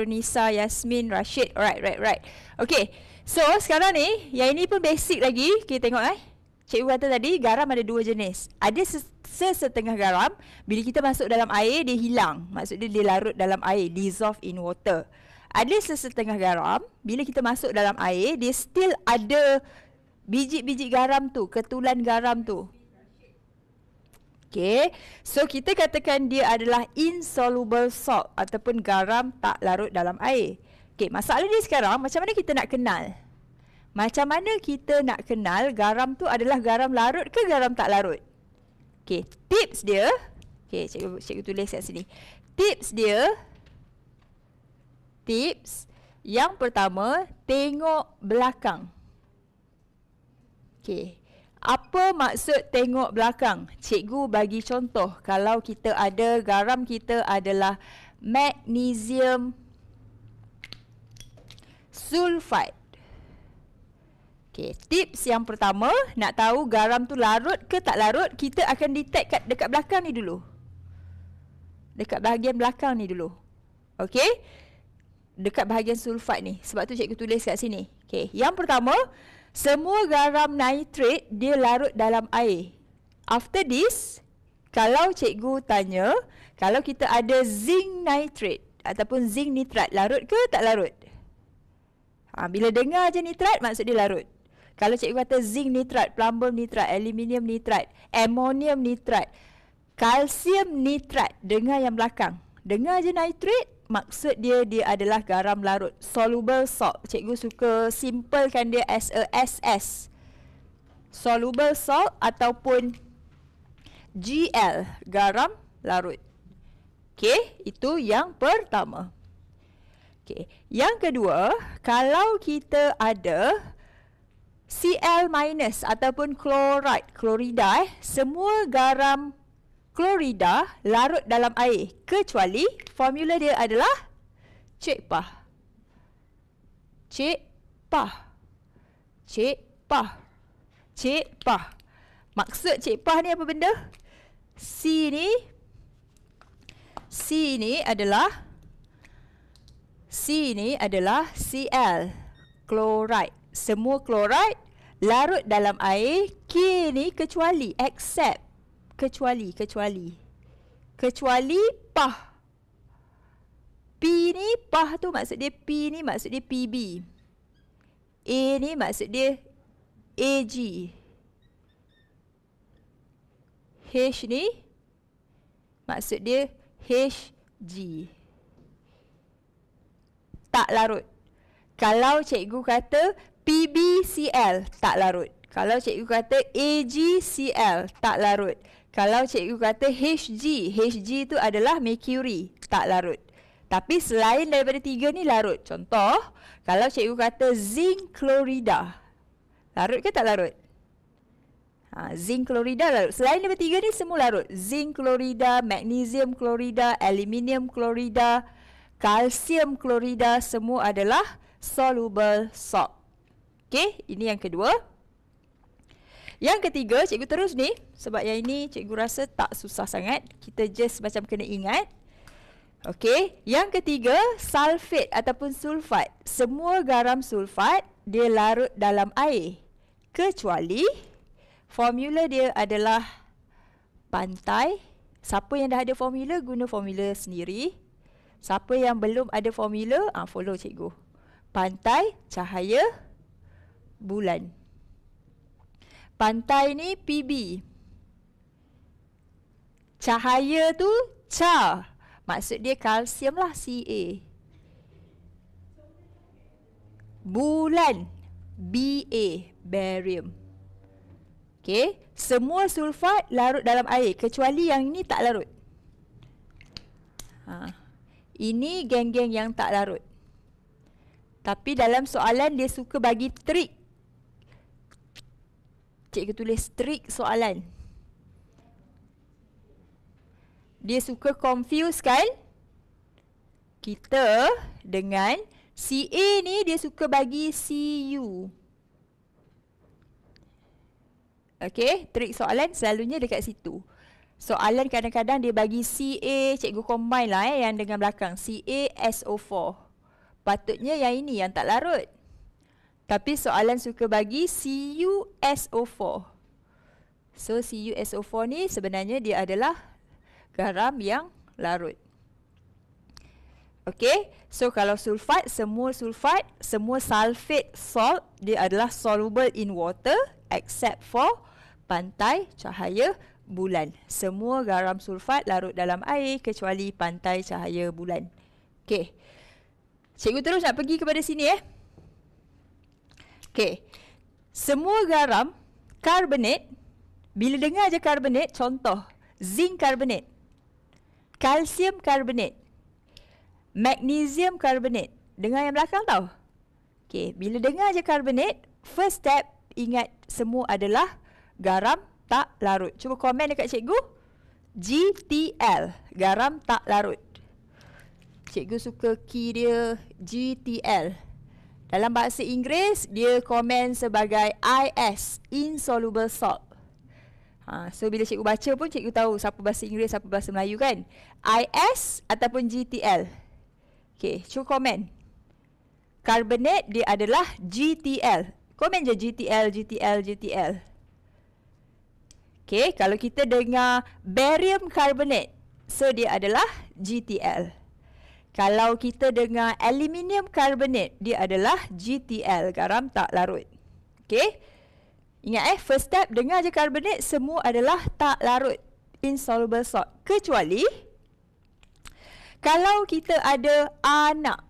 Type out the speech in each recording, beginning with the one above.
Nisa, Yasmin, Rashid. Alright. Okay. So, sekarang ni, yang ini pun basic lagi. Kita tengok Cikgu kata tadi, garam ada dua jenis. Ada sesetengah garam, bila kita masuk dalam air, dia hilang. Maksudnya dia larut dalam air, dissolve in water. Ada sesetengah garam, bila kita masuk dalam air, dia still ada biji-biji garam tu, ketulan garam tu. Okay, so kita katakan dia adalah insoluble salt ataupun garam tak larut dalam air. Okay, masalah dia sekarang, macam mana kita nak kenal? Macam mana kita nak kenal garam tu adalah garam larut ke garam tak larut? Okay, tips dia, okay, cikgu tulis kat sini. Tips yang pertama, tengok belakang. Okay. Apa maksud tengok belakang? Cikgu bagi contoh. Kalau kita ada garam kita adalah magnesium sulfide. Okay, tips yang pertama, nak tahu garam tu larut ke tak larut, kita akan detect dekat belakang ni dulu. Dekat bahagian belakang ni dulu. Okay? Dekat bahagian sulfide ni. Sebab tu cikgu tulis kat sini. Okay, yang pertama, semua garam nitrat dia larut dalam air. After this, kalau cikgu tanya, kalau kita ada zinc nitrate ataupun zinc nitrat, larut ke tak larut? Bila dengar je nitrat, maksud dia larut. Kalau cikgu kata zinc nitrat, plumbum nitrat, aluminium nitrat, ammonium nitrat, kalsium nitrat, dengar yang belakang. Dengar je nitrat, maksud dia adalah garam larut, soluble salt. Cikgu suka simplekan dia as a SS. Soluble salt ataupun GL, garam larut. Okey, itu yang pertama. Okey, yang kedua, kalau kita ada Cl- ataupun klorida, semua garam klorida larut dalam air kecuali formula dia adalah Cik Pah. Maksud Cik Pah ni apa benda? C ni adalah Cl, chloride. Semua chloride larut dalam air. K ni kecuali, except, kecuali Pah. P ni, Pah tu maksud dia, P ni maksud dia PB. A ni maksud dia AG. H ni maksud dia HG. Tak larut. Kalau cikgu kata PBCl, tak larut. Kalau cikgu kata AgCl, tak larut. Kalau cikgu kata Hg tu adalah mercury, tak larut. Tapi selain daripada tiga ni larut. Contoh, kalau cikgu kata zinc chlorida, larut ke tak larut? Zinc chlorida larut. Selain daripada tiga ni semua larut. Zinc chlorida, magnesium chlorida, aluminium chlorida, kalsium chlorida, semua adalah soluble salt. Okey, ini yang kedua. Yang ketiga, cikgu terus ni, sebab yang ini cikgu rasa tak susah sangat. Kita just macam kena ingat. Okey, yang ketiga, sulfate ataupun sulfat. Semua garam sulfat, dia larut dalam air. Kecuali, formula dia adalah pantai. Siapa yang dah ada formula, guna formula sendiri. Siapa yang belum ada formula, follow cikgu. Pantai, cahaya, bulan. Pantai ni PB. Cahaya tu Ca. Maksud dia kalsium lah, Ca. Bulan, Ba, barium. Okey, semua sulfat larut dalam air kecuali yang ini tak larut. Ini geng-geng yang tak larut. Tapi dalam soalan dia suka bagi trik. Cikgu tulis trik soalan. Dia suka confusekan kita dengan Ca ni dia suka bagi Cu. Okey, trik soalan selalunya dekat situ. Soalan kadang-kadang dia bagi Ca, cikgu combine lah yang dengan belakang. CaSO4. Patutnya yang ini yang tak larut. Tapi soalan suka bagi CuSO4. So CuSO4 ni sebenarnya dia adalah garam yang larut. Okay, so kalau sulfat, semua sulfate salt, dia adalah soluble in water except for pantai cahaya bulan. Semua garam sulfat larut dalam air kecuali pantai cahaya bulan. Okay, cikgu terus nak pergi kepada sini Okay, semua garam karbonat, bila dengar je karbonat, contoh zinc karbonat, kalsium karbonat, magnesium karbonat. Dengar yang belakang tau. Okay, bila dengar je karbonat, first step ingat semua adalah garam tak larut. Cuba komen dekat cikgu. GTL, garam tak larut. Cikgu suka key dia GTL. Dalam bahasa Inggeris, dia komen sebagai IS, insoluble salt. So bila cikgu baca pun cikgu tahu siapa bahasa Inggeris, siapa bahasa Melayu kan. IS ataupun GTL. Okay, cuba komen. Karbonat dia adalah GTL. Komen je GTL, GTL, GTL. Okay, kalau kita dengar barium carbonate, so dia adalah GTL. Kalau kita dengar aluminium carbonate, dia adalah GTL, garam tak larut. Okay, ingat first step, dengar je carbonate, semua adalah tak larut, insoluble salt. Kecuali kalau kita ada anak.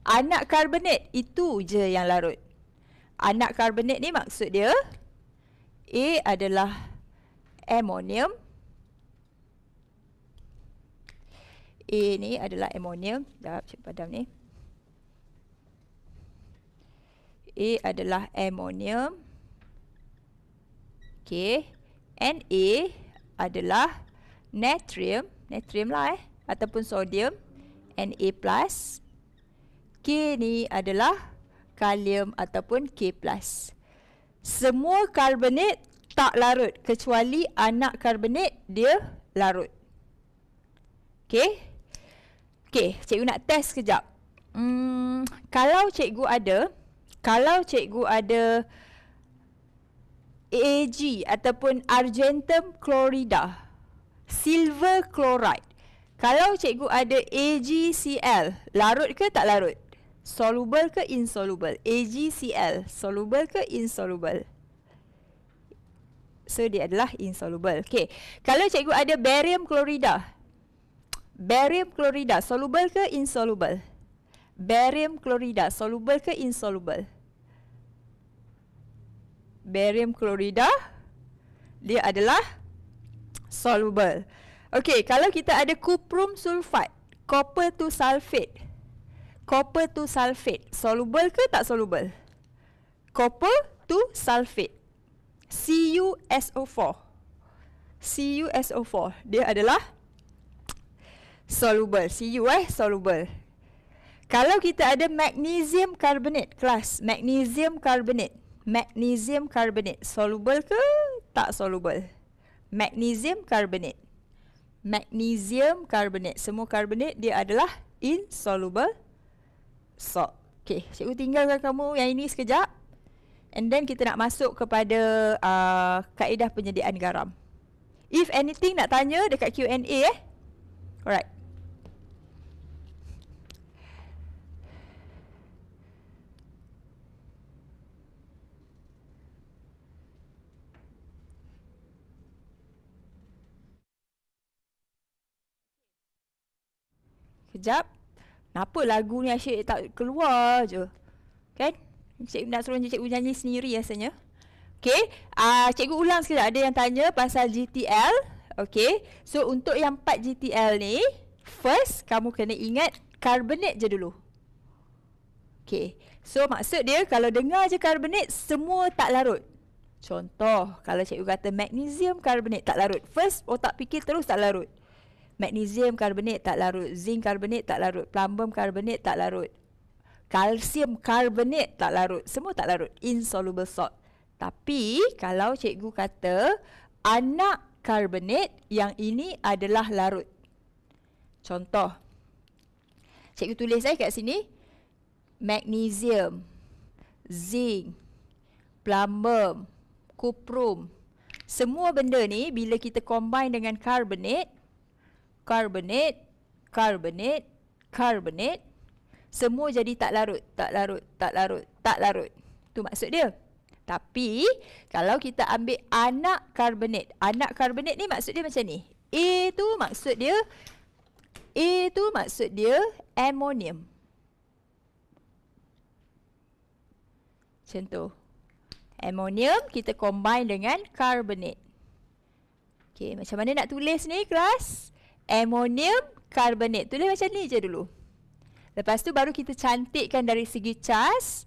Anak karbonat itu je yang larut. Anak karbonat ni maksud dia A adalah amonium. A ni adalah amonium. Sekejap, cik padam ni. A adalah amonium. Okay. And A adalah natrium. Natrium lah ataupun sodium. Na+. K ni adalah kalium ataupun K+. Semua karbonat tak larut kecuali anak karbonat dia larut. Okay. Okay, cikgu nak test sekejap. Kalau cikgu ada Ag ataupun argentum chlorida, silver chloride. Kalau cikgu ada AgCl, larut ke tak larut? Soluble ke insoluble? AgCl, soluble ke insoluble? So dia adalah insoluble. Okay. Kalau cikgu ada barium chlorida. Barium chlorida, soluble ke insoluble? Barium chlorida, soluble ke insoluble? Barium chlorida, dia adalah soluble. Okey, kalau kita ada cuprum sulfat, copper to sulfate. Copper to sulfate, soluble ke tak soluble? Copper to sulfate. CuSO4. CuSO4, dia adalah soluble. Soluble. Kalau kita ada magnesium carbonate, kelas magnesium carbonate. Magnesium carbonate, soluble ke tak soluble? Magnesium carbonate. Magnesium carbonate, semua karbonat dia adalah insoluble salt. Okay, cikgu tinggalkan kamu yang ini sekejap. And then kita nak masuk kepada kaedah penyediaan garam. If anything nak tanya dekat Q&A Alright. Kejap. Kenapa lagu ni asyik tak keluar je? Kan? Cikgu nak suruh cikgu nyanyi sendiri rasanya. Okay. Cikgu ulang sekejap. Ada yang tanya pasal GTL. Okay. So, untuk yang 4 GTL ni, first, kamu kena ingat karbonat je dulu. Okay. So, maksud dia kalau dengar je karbonat, semua tak larut. Contoh, kalau cikgu kata magnesium karbonat tak larut. First, otak fikir terus tak larut. Magnesium karbonat tak larut, zinc karbonat tak larut, plumbum karbonat tak larut, kalsium karbonat tak larut, semua tak larut, insoluble salt. Tapi kalau cikgu kata anak karbonat, yang ini adalah larut. Contoh. Cikgu tulis kat sini. Magnesium, zinc, plumbum, cuprum. Semua benda ni bila kita combine dengan carbonate, semua jadi tak larut. Itu maksud dia. Tapi kalau kita ambil anak karbonat ni maksud dia macam ni. A tu maksud dia amonium. Macam tu. Amonium kita combine dengan carbonate. Okey, macam mana nak tulis ni kelas? Amonium carbonate. Tulis macam ni je dulu. Lepas tu baru kita cantikkan dari segi cas.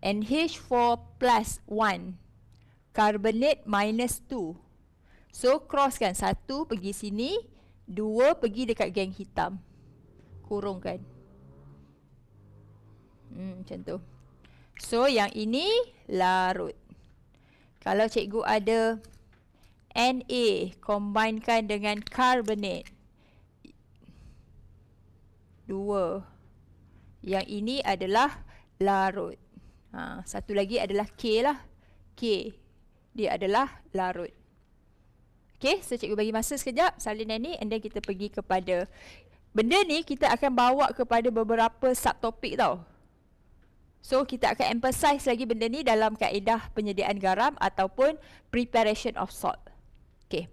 NH4 plus 1. Carbonate minus 2. So crosskan. 1 pergi sini. 2 pergi dekat geng hitam. Kurungkan. Macam tu. So yang ini larut. Kalau cikgu ada Na combinekan dengan carbonate 2. Yang ini adalah larut. Satu lagi adalah K lah. K. Dia adalah larut. Okay, so cikgu bagi masa sekejap salinan ni and then kita pergi kepada benda ni kita akan bawa kepada beberapa subtopik tau. So kita akan emphasize lagi benda ni dalam kaedah penyediaan garam ataupun preparation of salt. Okay.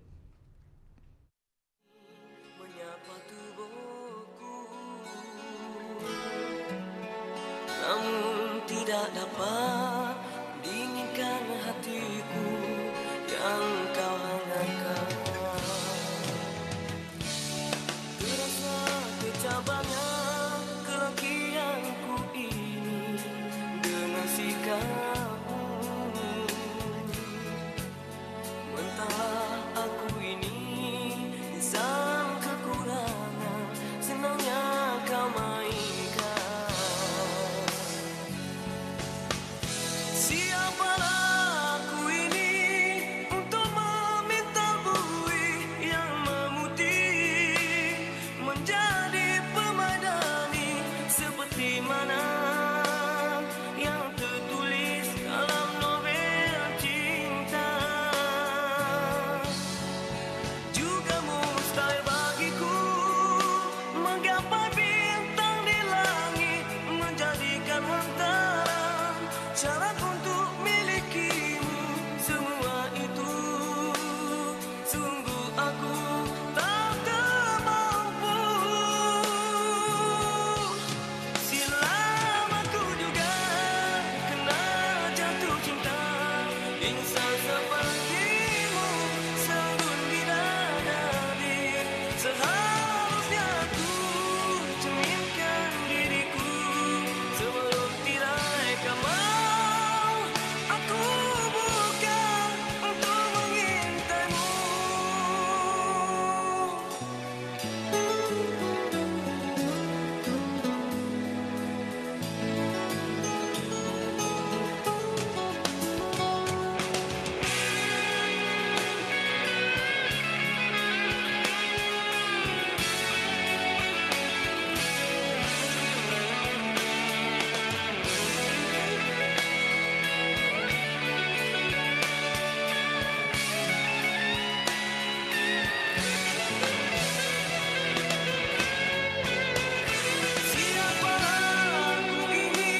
Namun tidak dapat dinginkan hatiku yang kau hangatkan. Terasa kecabarnya kelakianku ini dengan sikapmu. Mentah aku ini insan kekurangan, senangnya kau mainkan. Siapalah aku ini untuk meminta bui yang memutih menjadi pemadani seperti mana yang tertulis dalam novel cinta. Juga mustahil bagiku menggapai bintang di langit menjadikan hantaran syarat untuk milikimu. Semua itu sungguh aku tak termampu. Silam aku juga kena jatuh cinta. Insan sepertimu sanggup bidadari. Seharusnya aku cerminkan diriku sebelum tirai kau mau. Aku bukan untuk mengintaimu. Siapalah aku ini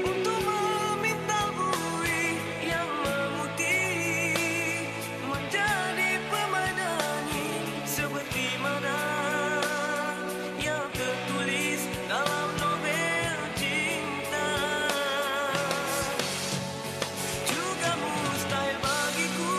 untuk meminta bui yang memutih menjadi pemadani seperti mana yang tertulis dalam novel cinta. Juga mustahil bagiku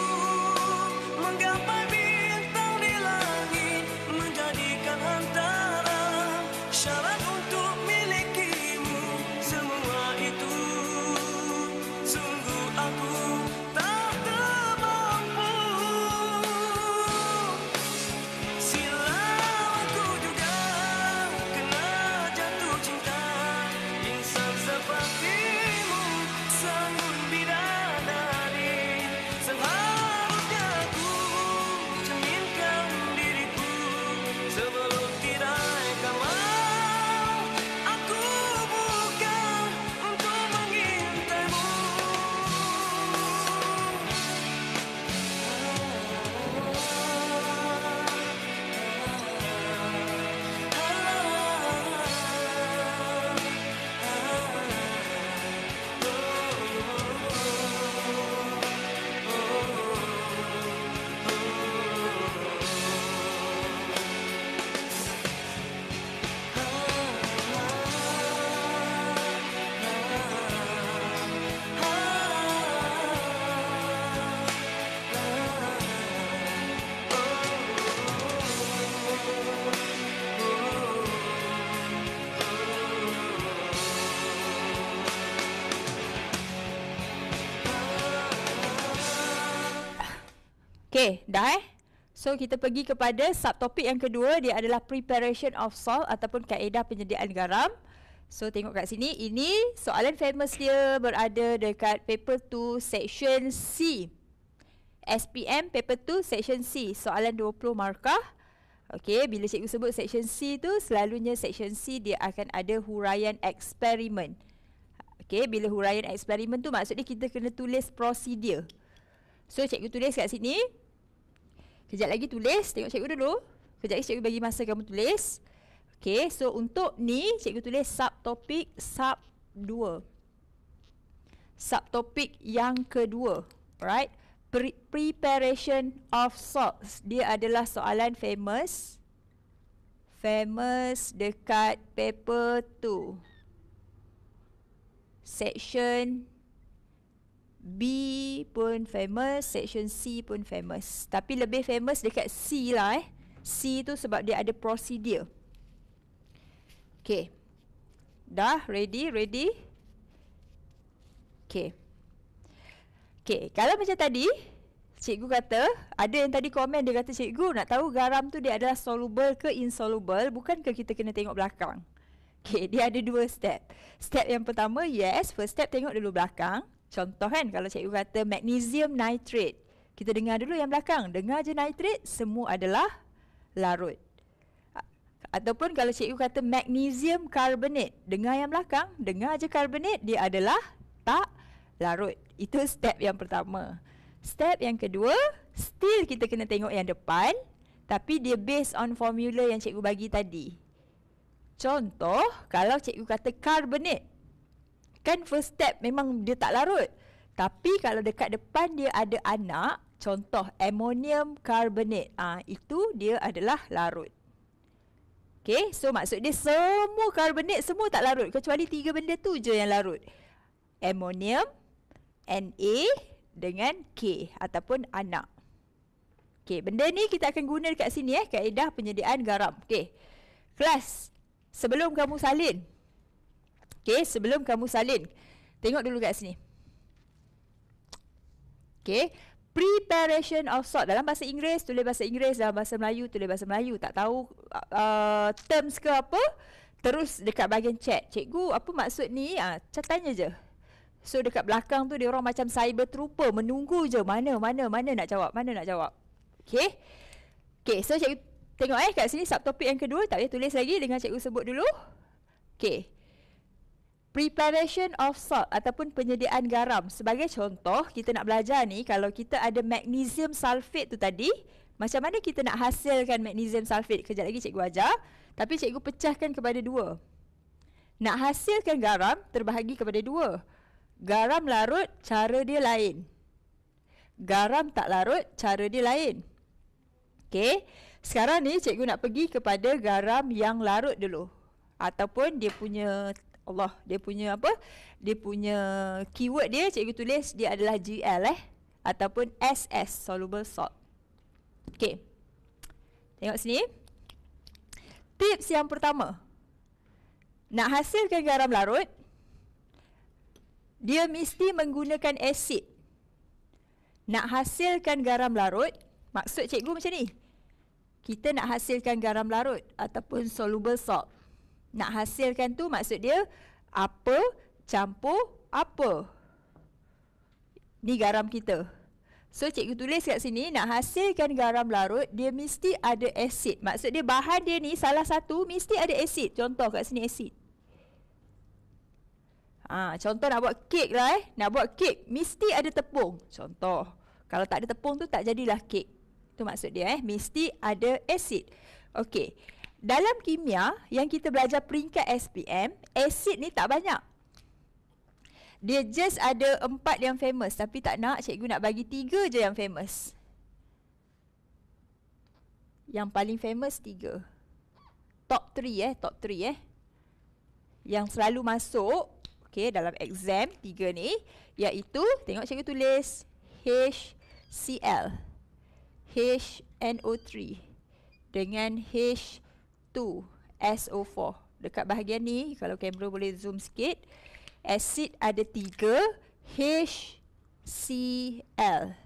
menggapai bintang di langit menjadikan hantaran syarat untuk milikimu. Semua itu sungguh aku tak termampu. Silam aku juga kena jatuh cinta. Insan sepertimu sanggup bidadari. Seharusnya aku cerminkan diriku sebelum tirai Okay, dah So kita pergi kepada subtopik yang kedua, dia adalah preparation of salt ataupun kaedah penyediaan garam. So tengok kat sini, ini soalan famous dia berada dekat paper 2 section C. SPM paper 2 section C, soalan 20 markah. Okey, bila cikgu sebut section C tu, selalunya section C dia akan ada huraian eksperimen. Okey, bila huraian eksperimen tu maksudnya kita kena tulis prosedur. So cikgu tulis kat sini. Kejap lagi tulis, tengok cikgu dulu. Kejap lagi cikgu bagi masa kamu tulis. Okey, so untuk ni cikgu tulis subtopik sub 2. Subtopik yang kedua, alright? Preparation of salts. Dia adalah soalan famous. Famous dekat paper 2. Section B pun famous, section C pun famous. Tapi lebih famous dekat C lah C tu sebab dia ada prosedur. Okay. Dah ready? Okay. Okay, kalau macam tadi, cikgu kata, ada yang tadi komen dia kata, cikgu nak tahu garam tu dia adalah soluble ke insoluble, bukankah kita kena tengok belakang? Okay, dia ada 2 step. Step yang pertama, yes, first step tengok dulu belakang. Contoh kan, kalau cikgu kata magnesium nitrate, kita dengar dulu yang belakang. Dengar je nitrate, semua adalah larut. Ataupun kalau cikgu kata magnesium carbonate, dengar yang belakang, dengar je carbonate, dia adalah tak larut. Itu step yang pertama. Step yang kedua, still kita kena tengok yang depan, tapi dia based on formula yang cikgu bagi tadi. Contoh, kalau cikgu kata carbonate, kan first step memang dia tak larut. Tapi kalau dekat depan dia ada anak, contoh ammonium carbonate, itu dia adalah larut. Okay, so maksud dia semua carbonate semua tak larut, kecuali 3 benda tu je yang larut. Ammonium, Na dengan K ataupun anak. Okay, benda ni kita akan guna dekat sini kaedah penyediaan garam. Okay, kelas, sebelum kamu salin. Okay, sebelum kamu salin, tengok dulu kat sini. Okay, preparation of salt. Dalam bahasa Inggeris, tulis bahasa Inggeris. Dalam bahasa Melayu, tulis bahasa Melayu. Tak tahu terms ke apa, terus dekat bahagian chat. Cikgu, apa maksud ni? Tanya je. So dekat belakang tu dia orang macam cyber trooper, menunggu je mana nak jawab, Okay. Okay, so cikgu tengok kat sini subtopik yang kedua, tak payah tulis lagi, dengan cikgu sebut dulu. Okay. Preparation of salt ataupun penyediaan garam. Sebagai contoh, kita nak belajar ni, kalau kita ada magnesium sulfate tu tadi, macam mana kita nak hasilkan magnesium sulfate? Kejap lagi cikgu ajar, tapi cikgu pecahkan kepada 2. Nak hasilkan garam terbahagi kepada 2. Garam larut, cara dia lain. Garam tak larut, cara dia lain. Okay, sekarang ni cikgu nak pergi kepada garam yang larut dulu. Ataupun dia punya, dia punya apa? Dia punya keyword dia, cikgu tulis dia adalah GL ataupun SS, soluble salt. Okay, tengok sini. Tips yang pertama, nak hasilkan garam larut, dia mesti menggunakan asid. Nak hasilkan garam larut, maksud cikgu macam ni. Kita nak hasilkan garam larut ataupun soluble salt. Nak hasilkan tu maksud dia apa campur apa. Ni garam kita. So cikgu tulis kat sini, nak hasilkan garam larut, dia mesti ada asid. Maksud dia bahan dia ni salah satu mesti ada asid. Contoh kat sini asid. Contoh nak buat kek lah Nak buat kek mesti ada tepung. Contoh, kalau tak ada tepung tu tak jadilah kek. Itu maksud dia mesti ada asid. Okey, dalam kimia yang kita belajar peringkat SPM, asid ni tak banyak. Dia just ada 4 yang famous. Tapi tak nak, cikgu nak bagi 3 je yang famous. Yang paling famous 3. Top 3 top 3 yang selalu masuk dalam exam 3 ni, iaitu, tengok cikgu tulis HCl, HNO3 dengan H2SO4. Dekat bahagian ni, kalau kamera boleh zoom sikit, asid ada 3, HCl,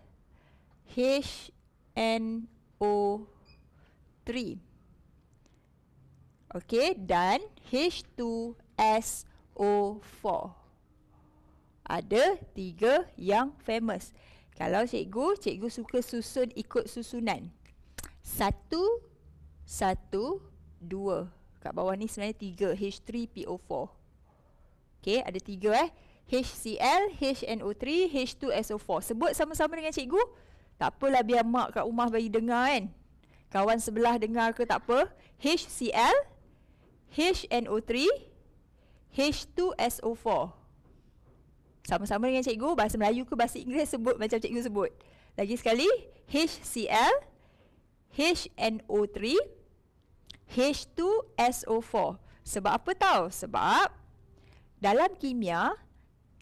NO3. Okey, dan H2SO4. Ada 3 yang famous. Kalau cikgu suka susun ikut susunan. 1, 1, 2. Kat bawah ni sebenarnya 3, H3PO4. Okey, ada 3 HCl, HNO3, H2SO4. Sebut sama-sama dengan cikgu. Tak apalah biar mak kat rumah bagi dengar kan. Kawan sebelah dengar ke tak apa. HCl, HNO3, H2SO4. Sama-sama dengan cikgu. Bahasa Melayu ke bahasa Inggeris sebut macam cikgu sebut. Lagi sekali. HCl, HNO3, H2SO4. Sebab apa tahu? Sebab dalam kimia,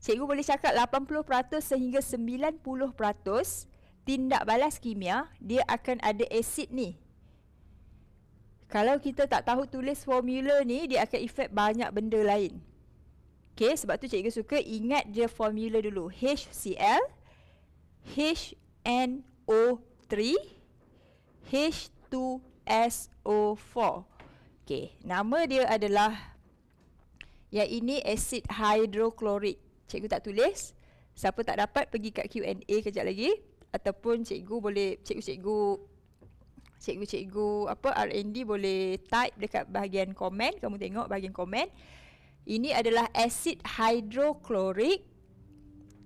cikgu boleh cakap 80% sehingga 90% tindak balas kimia, dia akan ada asid ni. Kalau kita tak tahu tulis formula ni, dia akan efek banyak benda lain. Okey, sebab tu cikgu suka ingat je formula dulu. HCl, HNO3, H2SO4. Okey, nama dia adalah, yang ini asid hidroklorik. Cikgu tak tulis. Siapa tak dapat pergi kat Q&A kejap lagi. Ataupun cikgu boleh, cikgu apa R&D boleh type dekat bahagian komen. Kamu tengok bahagian komen. Ini adalah asid hidroklorik.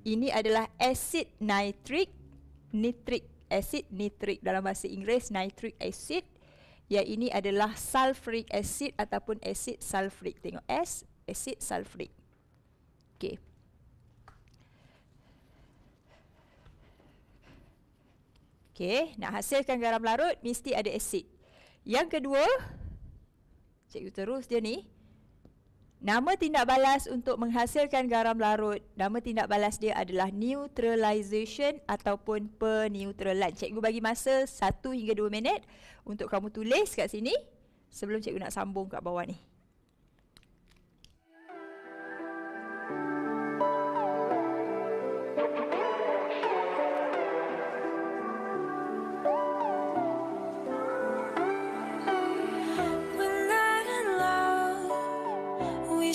Ini adalah asid nitrik. Nitric acid, nitrik dalam bahasa Inggeris, nitric acid. Yang ini adalah sulfuric acid ataupun asid sulfurik. Tengok S, asid sulfurik. Okey. Okey, nak hasilkan garam larut mesti ada asid. Yang kedua, cikgu terus dia ni. Nama tindak balas untuk menghasilkan garam larut, nama tindak balas dia adalah neutralization ataupun peneutralan. Cikgu bagi masa 1 hingga 2 minit untuk kamu tulis kat sini sebelum cikgu nak sambung kat bawah ni.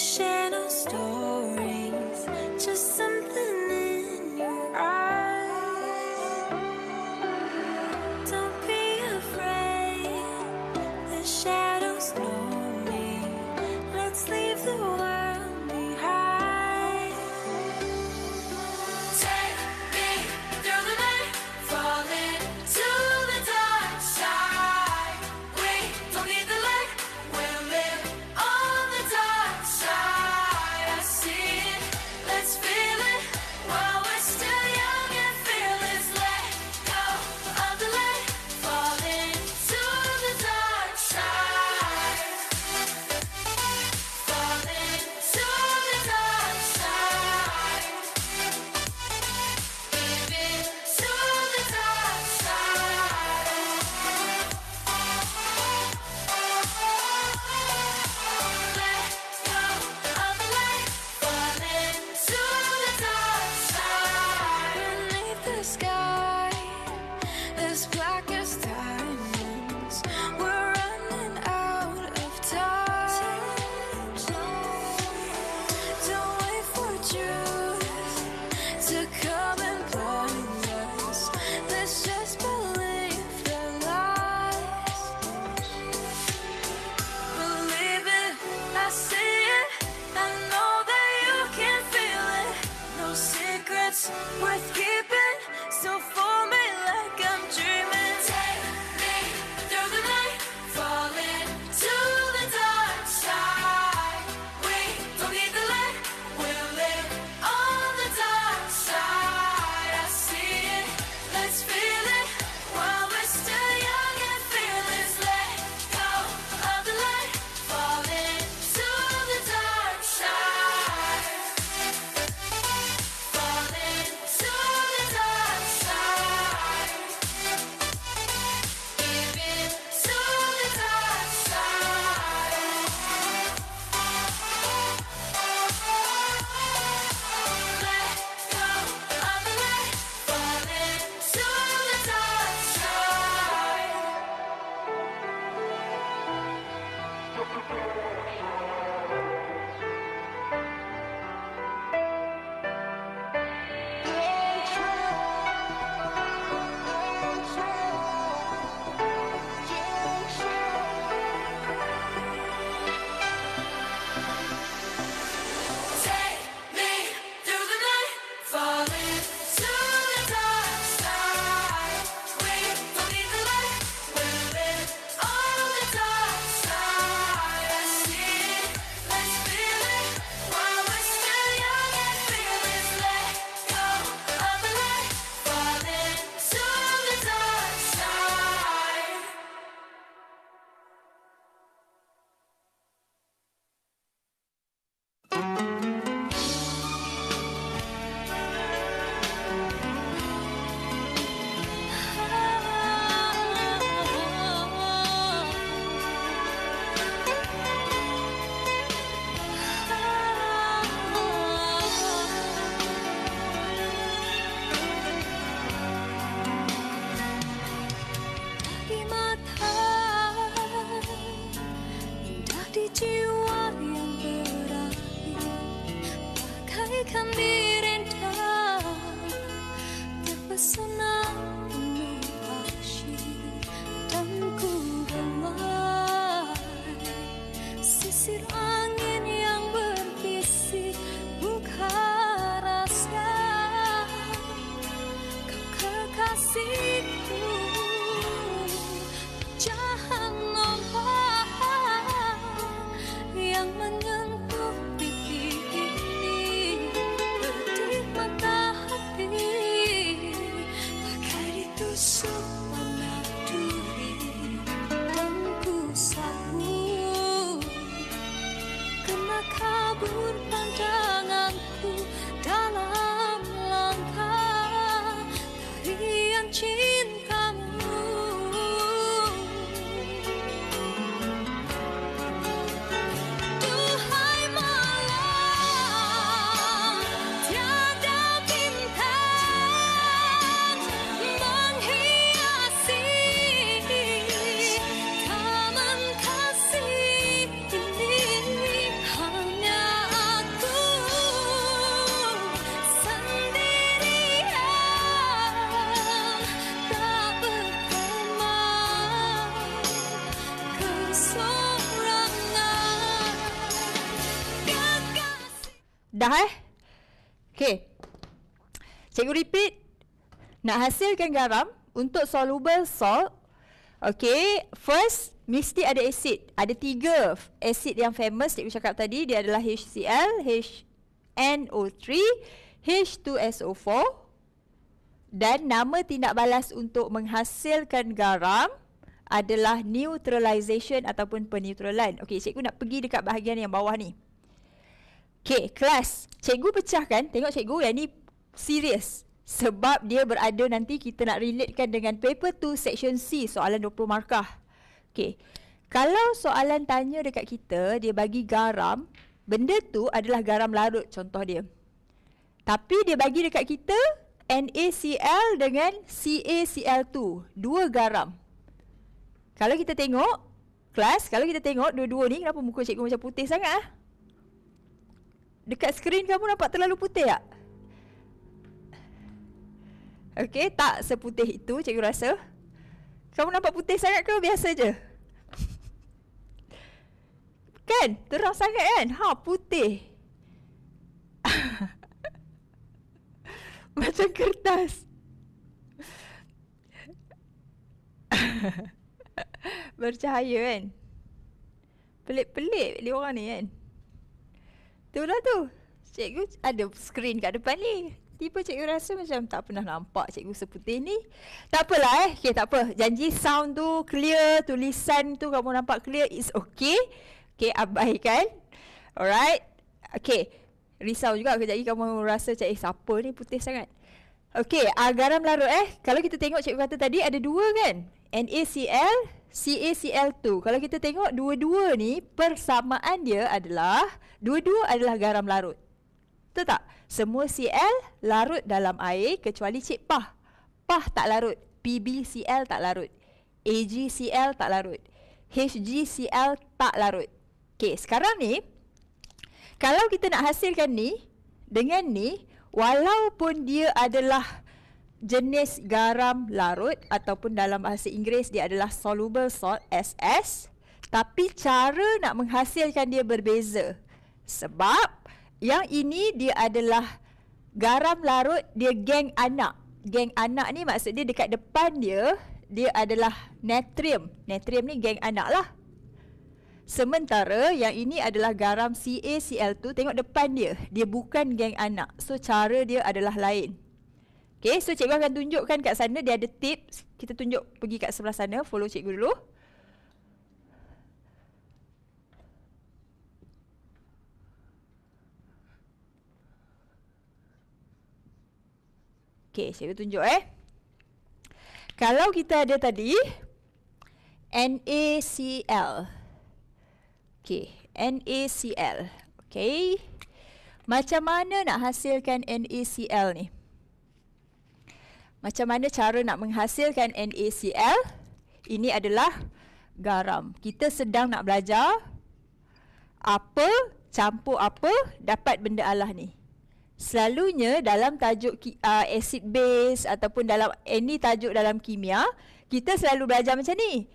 Shadows know me. Take me through the night, falling to the dark side. We don't need the light, we're in on the dark side. I see it, let's feel it while we're still young and fearless. Let go of the light, falling to the dark side. Di mata, indah di jiwa yang berakhir, bagaikan direndam, terpesona penuh asyik, dan ku belai sisir angin yang berbisik, buka rasa kau kekasihku. Jangan ombak yang menyentuh pipi ini, pedih mata hati, bagai ditusuk panah duri, dan ku sahut kena kabur pandanganku dalam langkah tarian cintamu. Duhai malam, tiada bintang menghiasi taman kasih ini, hanya aku sendirian, tak berteman, kesorangan, kekasih. Dah Okay. Cikgu repeat. Nak hasilkan garam untuk soluble salt. Okay. First, mesti ada acid. Ada 3 acid yang famous cikgu cakap tadi. Dia adalah HCl, HNO3, H2SO4. Dan nama tindak balas untuk menghasilkan garam adalah neutralization ataupun peneutralan. Okay, cikgu nak pergi dekat bahagian yang bawah ni. Okay, kelas. Cikgu pecahkan. Tengok cikgu, yang ni serius. Sebab dia berada nanti kita nak relatekan dengan paper 2 section C, soalan 20 markah. Okay. Kalau soalan tanya dekat kita, dia bagi garam, benda tu adalah garam larut contoh dia. Tapi dia bagi dekat kita NaCl dengan CaCl2, 2 garam. Kalau kita tengok, kelas, kalau kita tengok dua-dua ni, kenapa muka cikgu macam putih sangat ah? Dekat skrin kamu nampak terlalu putih tak? Okey, tak seputih itu cikgu rasa. Kamu nampak putih sangat ke biasa je? Kan? Terang sangat kan? Ha, putih. Macam kertas. Bercahaya kan? Pelik-pelik dia orang ni kan? Itulah tu. Cikgu ada skrin kat depan ni. Tiba cikgu rasa macam tak pernah nampak cikgu seputih ni. Tak apalah Okay, tak apa. Janji sound tu clear, tulisan tu kamu nampak clear, it's okay. Okay, abaikan. Alright. Okay. Risau juga kejap lagi kamu rasa macam siapa ni putih sangat. Okay, garam larut Kalau kita tengok cikgu kata tadi ada 2 kan? NaCl, CaCl2. Kalau kita tengok dua-dua ni persamaan dia adalah dua-dua adalah garam larut. Betul tak? Semua Cl larut dalam air kecuali Cik Pah. Pah tak larut. PbCl tak larut. AgCl tak larut. HgCl tak larut. Okey, sekarang ni kalau kita nak hasilkan ni dengan ni, walaupun dia adalah jenis garam larut ataupun dalam bahasa Inggeris dia adalah soluble salt SS, tapi cara nak menghasilkan dia berbeza. Sebab yang ini dia adalah garam larut, dia geng anak. Geng anak ni maksud dia dekat depan dia adalah natrium. Natrium ni geng anak lah. Sementara yang ini adalah garam CaCl2, tengok depan dia bukan geng anak. So cara dia adalah lain. Okay, so cikgu akan tunjukkan kat sana, dia ada tips. Kita tunjuk pergi kat sebelah sana, follow cikgu dulu. Okay, cikgu tunjuk Kalau kita ada tadi NaCl. Okay, NaCl. Okay, macam mana nak hasilkan NaCl ni? Macam mana cara nak menghasilkan NaCl? Ini adalah garam. Kita sedang nak belajar apa, campur apa, dapat benda alah ni. Selalunya dalam tajuk acid base ataupun dalam any tajuk dalam kimia, kita selalu belajar macam ni.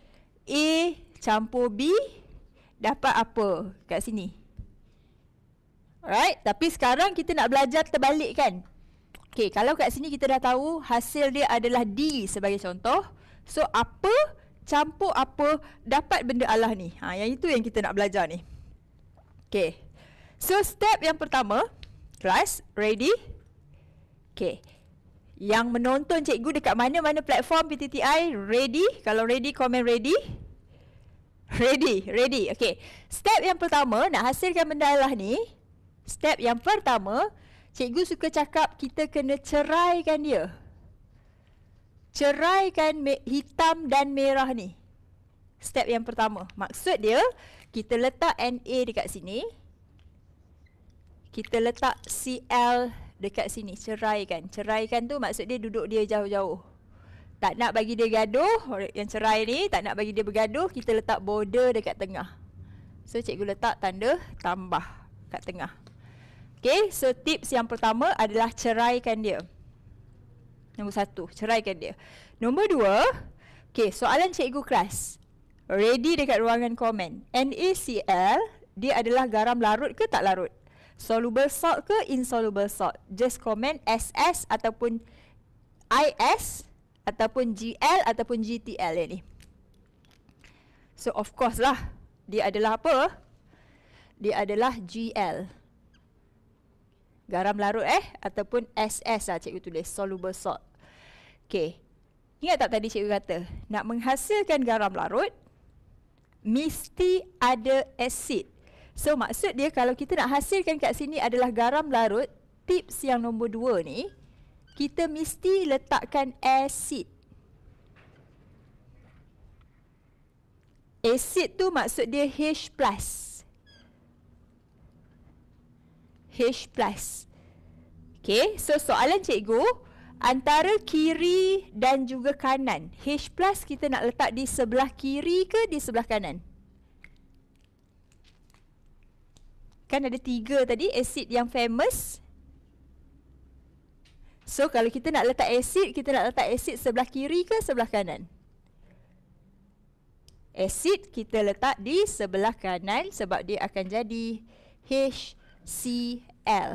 A campur B dapat apa kat sini. Alright, tapi sekarang kita nak belajar terbalik kan. Okay, kalau kat sini kita dah tahu hasil dia adalah D sebagai contoh. So apa campur apa dapat benda alah ni. Yang itu yang kita nak belajar ni. Okay, so step yang pertama, kelas, ready? Okay. Yang menonton cikgu dekat mana-mana platform PTTI, ready? Kalau ready, komen ready. Ready. Okay. Step yang pertama, nak hasilkan benda alah ni. Step yang pertama, cikgu suka cakap kita kena ceraikan dia. Ceraikan hitam dan merah ni. Step yang pertama. Maksud dia, kita letak Na dekat sini. Kita letak Cl dekat sini, ceraikan. Ceraikan tu maksud dia duduk dia jauh-jauh. Tak nak bagi dia gaduh, yang cerai ni tak nak bagi dia bergaduh, kita letak border dekat tengah. So cikgu letak tanda tambah kat tengah. Okay, so tips yang pertama adalah ceraikan dia. Nombor 1, ceraikan dia. Nombor 2, okay, soalan cikgu kelas. Ready dekat ruangan komen. NaCl, dia adalah garam larut ke tak larut? Soluble salt ke insoluble salt? Just comment SS ataupun IS ataupun GL ataupun GTL ni. So of course lah, dia adalah apa? Dia adalah GL. Garam larut ataupun SS lah cikgu tulis, soluble salt. Okay, ingat tak tadi cikgu kata nak menghasilkan garam larut mesti ada asid. So maksud dia kalau kita nak hasilkan kat sini adalah garam larut, tips yang nombor 2 ni, kita mesti letakkan asid. Asid tu maksud dia H+. H+. Okay, so soalan cikgu, antara kiri dan juga kanan, H+ kita nak letak di sebelah kiri ke di sebelah kanan? Kan ada 3 tadi, asid yang famous. So kalau kita nak letak asid, kita nak letak asid sebelah kiri ke sebelah kanan? Asid kita letak di sebelah kanan sebab dia akan jadi HCl.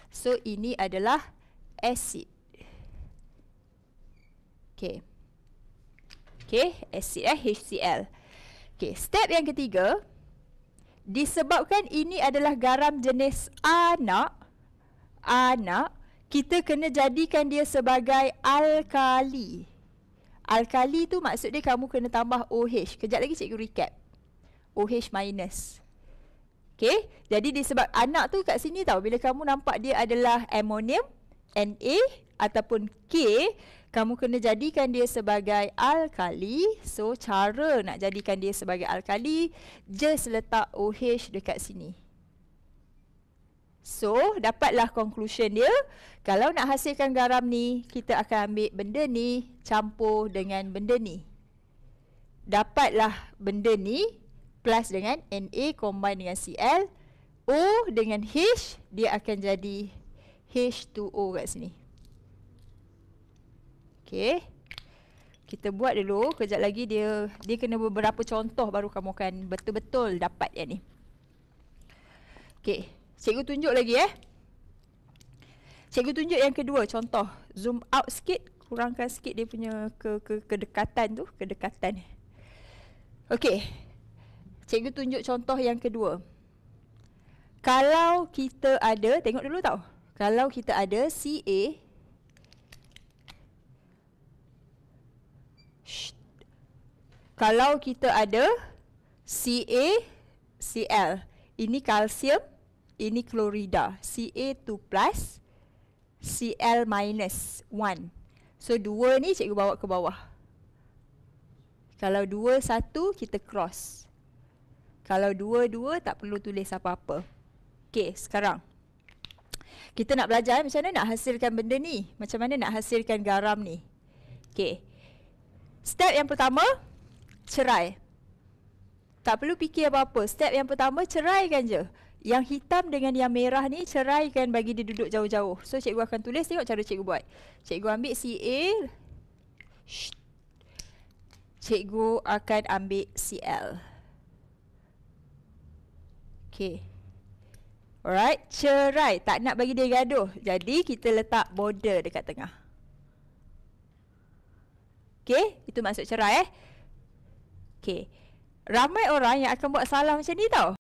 So ini adalah asid. Okay. Okay, asid HCl. Okay, step yang ketiga. Disebabkan ini adalah garam jenis anak, kita kena jadikan dia sebagai alkali. Alkali tu maksud dia kamu kena tambah OH. Kejap lagi cikgu recap. OH minus. Okay, jadi disebab anak tu kat sini tahu, bila kamu nampak dia adalah amonium, Na ataupun K, kamu kena jadikan dia sebagai alkali. So cara nak jadikan dia sebagai alkali, just letak OH dekat sini. So dapatlah conclusion dia. Kalau nak hasilkan garam ni, kita akan ambil benda ni campur dengan benda ni. Dapatlah benda ni plus dengan Na combine dengan Cl. O dengan H, dia akan jadi H2O kat sini. Okay. Kita buat dulu, kejap lagi dia kena beberapa contoh baru kamu akan betul-betul dapat yang ni. Okay, cikgu tunjuk lagi Cikgu tunjuk yang kedua contoh. Zoom out sikit, kurangkan sikit dia punya kedekatan tu, kedekatan. Okay, cikgu tunjuk contoh yang kedua. Kalau kita ada, tengok dulu tau. Kalau kita ada Ca, kalau kita ada CaCl, ini kalsium, ini klorida. Ca2 plus, Cl minus 1. So 2 ni cikgu bawa ke bawah. Kalau 2, 1 kita cross. Kalau 2, 2 tak perlu tulis apa-apa. Okay, sekarang kita nak belajar macam mana nak hasilkan benda ni. Macam mana nak hasilkan garam ni. Okay, step yang pertama, cerai. Tak perlu fikir apa-apa. Step yang pertama, ceraikan je. Yang hitam dengan yang merah ni ceraikan, bagi dia duduk jauh-jauh. So cikgu akan tulis, tengok cara cikgu buat. Cikgu ambil Ca, cikgu akan ambil Cl. Okay, alright, cerai. Tak nak bagi dia gaduh, jadi kita letak border dekat tengah. Okay, itu maksud cerai Okay, ramai orang yang akan buat salah macam ni tau.